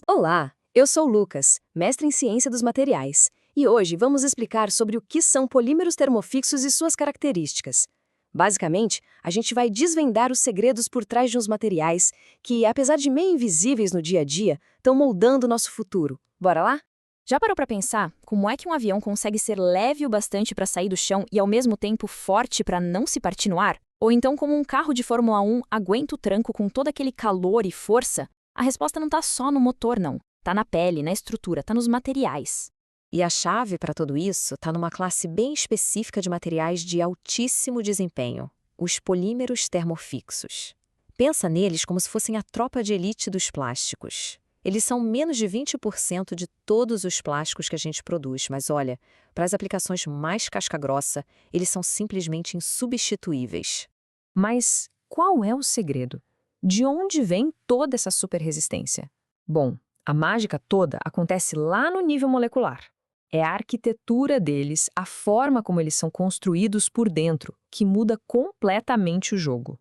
Olá, eu sou o Lucas, mestre em Ciência dos Materiais, e hoje vamos explicar sobre o que são polímeros termofixos e suas características. Basicamente, a gente vai desvendar os segredos por trás de uns materiais que, apesar de meio invisíveis no dia a dia, estão moldando nosso futuro. Bora lá? Já parou para pensar como é que um avião consegue ser leve o bastante para sair do chão e ao mesmo tempo forte para não se partir no ar? Ou então como um carro de Fórmula 1 aguenta o tranco com todo aquele calor e força? A resposta não está só no motor, não. Está na pele, na estrutura, está nos materiais. E a chave para tudo isso está numa classe bem específica de materiais de altíssimo desempenho, os polímeros termofixos. Pensa neles como se fossem a tropa de elite dos plásticos. Eles são menos de 20% de todos os plásticos que a gente produz, mas olha, para as aplicações mais casca-grossa, eles são simplesmente insubstituíveis. Mas qual é o segredo? De onde vem toda essa superresistência? Bom, a mágica toda acontece lá no nível molecular. É a arquitetura deles, a forma como eles são construídos por dentro, que muda completamente o jogo.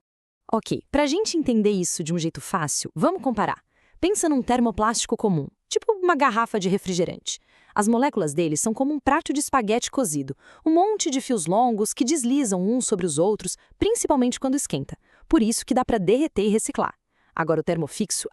Ok, para a gente entender isso de um jeito fácil, vamos comparar. Pensa num termoplástico comum, tipo uma garrafa de refrigerante. As moléculas dele são como um prato de espaguete cozido, um monte de fios longos que deslizam uns sobre os outros, principalmente quando esquenta. Por isso que dá para derreter e reciclar. Agora o termofixo,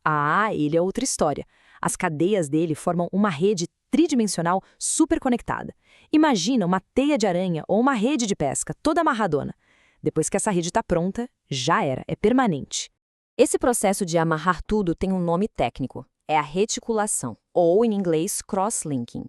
ele é outra história. As cadeias dele formam uma rede tridimensional super conectada. Imagina uma teia de aranha ou uma rede de pesca toda amarradona. Depois que essa rede está pronta, já era, é permanente. Esse processo de amarrar tudo tem um nome técnico, é a reticulação, ou em inglês cross-linking.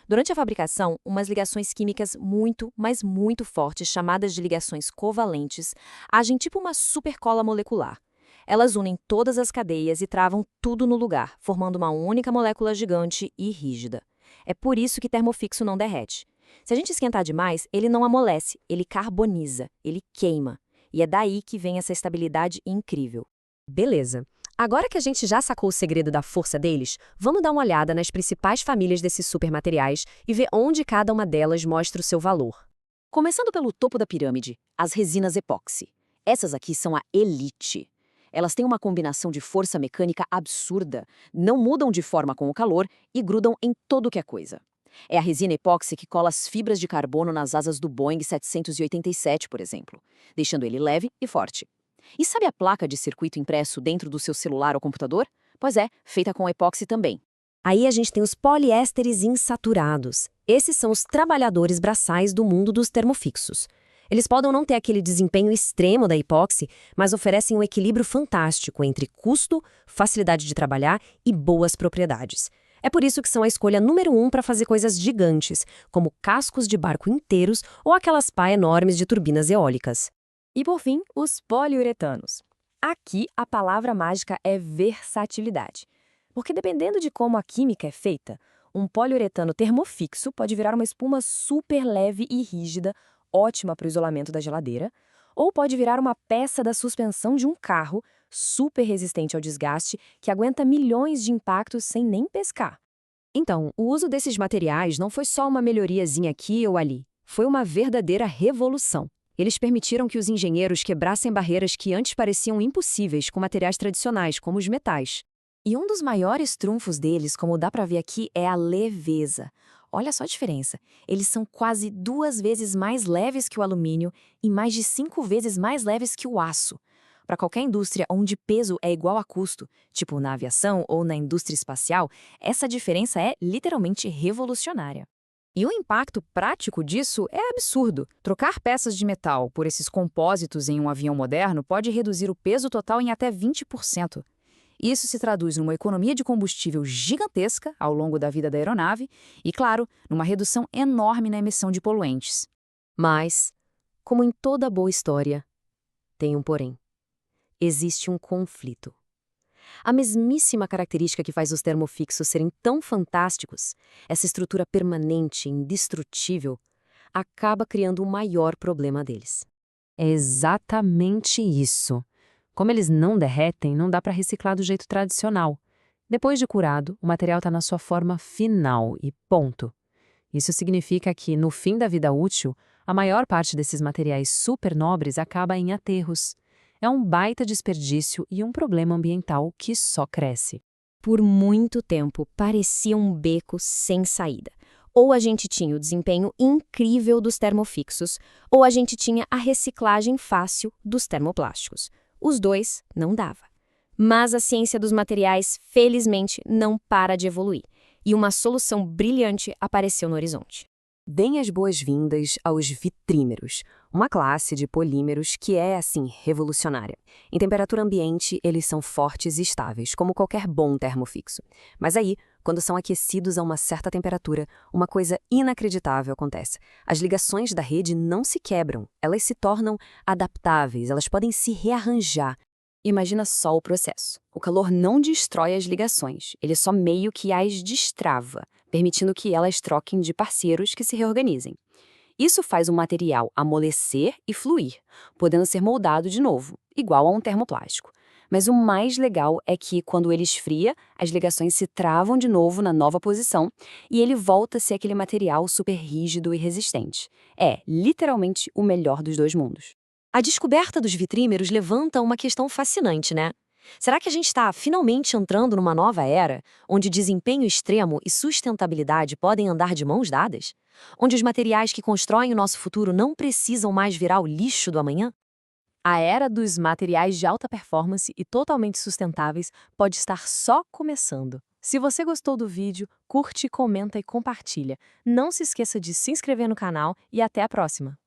Durante a fabricação, umas ligações químicas muito, mas muito fortes, chamadas de ligações covalentes, agem tipo uma supercola molecular. Elas unem todas as cadeias e travam tudo no lugar, formando uma única molécula gigante e rígida. É por isso que termofixo não derrete. Se a gente esquentar demais, ele não amolece, ele carboniza, ele queima. E é daí que vem essa estabilidade incrível. Beleza. Agora que a gente já sacou o segredo da força deles, vamos dar uma olhada nas principais famílias desses supermateriais e ver onde cada uma delas mostra o seu valor. Começando pelo topo da pirâmide, as resinas epóxi. Essas aqui são a elite. Elas têm uma combinação de força mecânica absurda, não mudam de forma com o calor e grudam em tudo que é coisa. É a resina epóxi que cola as fibras de carbono nas asas do Boeing 787, por exemplo, deixando ele leve e forte. E sabe a placa de circuito impresso dentro do seu celular ou computador? Pois é, feita com epóxi também. Aí a gente tem os poliésteres insaturados. Esses são os trabalhadores braçais do mundo dos termofixos. Eles podem não ter aquele desempenho extremo da epóxi, mas oferecem um equilíbrio fantástico entre custo, facilidade de trabalhar e boas propriedades. É por isso que são a escolha número 1 para fazer coisas gigantes, como cascos de barco inteiros ou aquelas pás enormes de turbinas eólicas. E por fim, os poliuretanos. Aqui a palavra mágica é versatilidade. Porque dependendo de como a química é feita, um poliuretano termofixo pode virar uma espuma super leve e rígida, ótima para o isolamento da geladeira, ou pode virar uma peça da suspensão de um carro, super resistente ao desgaste, que aguenta milhões de impactos sem nem pescar. Então, o uso desses materiais não foi só uma melhoriazinha aqui ou ali, foi uma verdadeira revolução. Eles permitiram que os engenheiros quebrassem barreiras que antes pareciam impossíveis com materiais tradicionais, como os metais. E um dos maiores trunfos deles, como dá para ver aqui, é a leveza. Olha só a diferença. Eles são quase 2 vezes mais leves que o alumínio e mais de 5 vezes mais leves que o aço. Para qualquer indústria onde peso é igual a custo, tipo na aviação ou na indústria espacial, essa diferença é literalmente revolucionária. E o impacto prático disso é absurdo. Trocar peças de metal por esses compósitos em um avião moderno pode reduzir o peso total em até 20%. Isso se traduz numa economia de combustível gigantesca ao longo da vida da aeronave e, claro, numa redução enorme na emissão de poluentes. Mas, como em toda boa história, tem um porém. Existe um conflito. A mesmíssima característica que faz os termofixos serem tão fantásticos, essa estrutura permanente, indestrutível, acaba criando o maior problema deles. É exatamente isso. Como eles não derretem, não dá para reciclar do jeito tradicional. Depois de curado, o material está na sua forma final e ponto. Isso significa que, no fim da vida útil, a maior parte desses materiais super nobres acaba em aterros. É um baita desperdício e um problema ambiental que só cresce. Por muito tempo, parecia um beco sem saída. Ou a gente tinha o desempenho incrível dos termofixos, ou a gente tinha a reciclagem fácil dos termoplásticos. Os dois não dava. Mas a ciência dos materiais, felizmente, não para de evoluir. E uma solução brilhante apareceu no horizonte. Deem as boas-vindas aos vitrímeros, uma classe de polímeros que é, assim, revolucionária. Em temperatura ambiente, eles são fortes e estáveis, como qualquer bom termofixo. Mas aí, quando são aquecidos a uma certa temperatura, uma coisa inacreditável acontece. As ligações da rede não se quebram, elas se tornam adaptáveis, elas podem se rearranjar. Imagina só o processo. O calor não destrói as ligações, ele só meio que as destrava, permitindo que elas troquem de parceiros que se reorganizem. Isso faz o material amolecer e fluir, podendo ser moldado de novo, igual a um termoplástico. Mas o mais legal é que, quando ele esfria, as ligações se travam de novo na nova posição e ele volta a ser aquele material super rígido e resistente. É, literalmente, o melhor dos dois mundos. A descoberta dos vitrímeros levanta uma questão fascinante, né? Será que a gente está finalmente entrando numa nova era, onde desempenho extremo e sustentabilidade podem andar de mãos dadas? Onde os materiais que constroem o nosso futuro não precisam mais virar o lixo do amanhã? A era dos materiais de alta performance e totalmente sustentáveis pode estar só começando. Se você gostou do vídeo, curte, comenta e compartilha. Não se esqueça de se inscrever no canal e até a próxima!